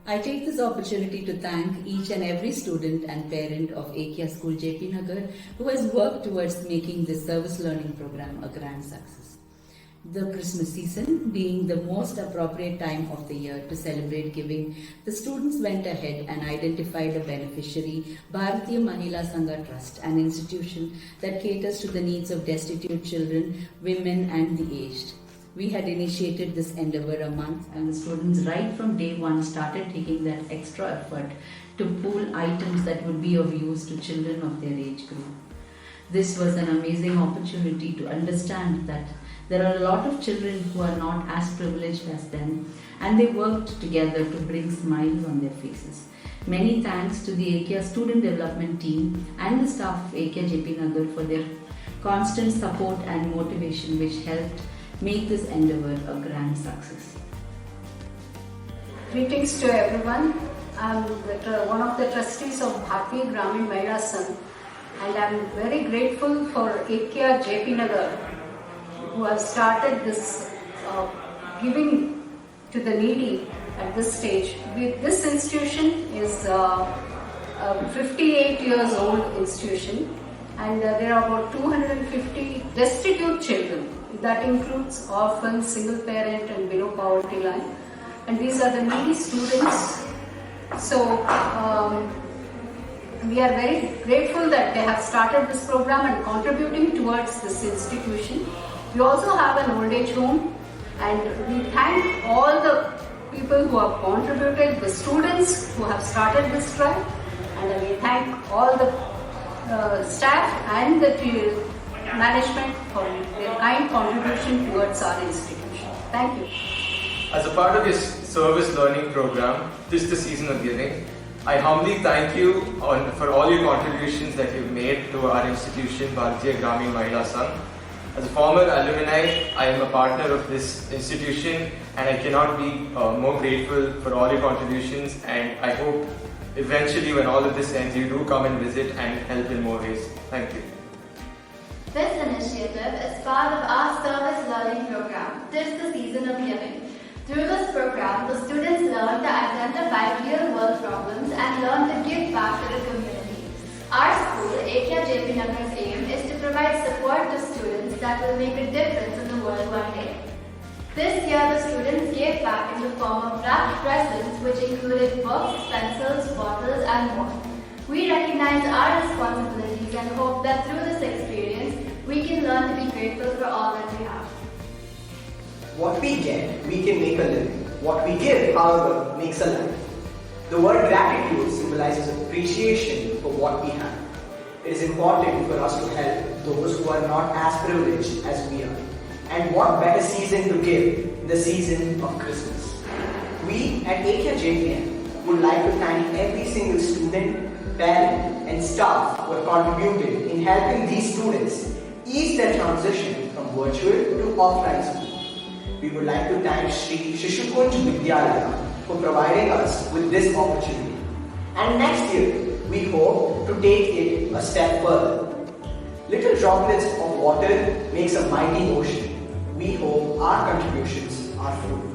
I take this opportunity to thank each and every student and parent of Ekya School JP Nagar who has worked towards making this service learning program a grand success. The Christmas season being the most appropriate time of the year to celebrate giving, the students went ahead and identified a beneficiary, Bharatiya Mahila Sangha Trust, an institution that caters to the needs of destitute children, women and the aged. We had initiated this endeavor a month and the students right from day one started taking that extra effort to pool items that would be of use to children of their age group. This was an amazing opportunity to understand that there are a lot of children who are not as privileged as them and they worked together to bring smiles on their faces. Many thanks to the Ekya student development team and the staff of Ekya JP Nagar for their constant support and motivation which helped make this endeavor a grand success. Greetings to everyone. I'm one of the trustees of Bharatiya Gramin Mahila Sangh and I'm very grateful for Ekya JP Nagar who have started this giving to the needy at this stage. This institution is a 58 years old institution and there are about 250 destitute children. That includes orphans, single parent and below poverty line. And these are the needy students. So we are very grateful that they have started this program and contributing towards this institution. We also have an old age home and we thank all the people who have contributed, the students who have started this drive, and we thank all the staff and the management for their kind contribution towards our institution. Thank you. As a part of this service learning program, this is the season of giving. I humbly thank you for all your contributions that you've made to our institution, Bharatiya Gramin Mahila Sangh. As a former alumni, I am a partner of this institution and I cannot be more grateful for all your contributions, and I hope eventually when all of this ends you do come and visit and help in more ways. Thank you. This initiative is part of our service learning program, Tis the Season of Giving. Through this program, the students learn to identify real-world problems and learn to give back to the community. Our school, Ekya JP Nagar's aim is to provide support to students that will make a difference in the world one day. This year, the students gave back in the form of wrapped presents which included books, pencils, bottles and more. We recognize our responsibilities and hope that through this experience, we can learn to be grateful for all that we have. What we get, we can make a living. What we give, however, makes a life. The word gratitude symbolizes appreciation for what we have. It is important for us to help those who are not as privileged as we are. And what better season to give, the season of Christmas. We at Ekya JPN would like to thank every single student, parent and staff who have contributed in helping these students ease their transition from virtual to offline school. We would like to thank Sri Shishukunj Vidyalaya for providing us with this opportunity. And next year, we hope to take it a step further. Little droplets of water makes a mighty ocean. We hope our contributions are fruitful.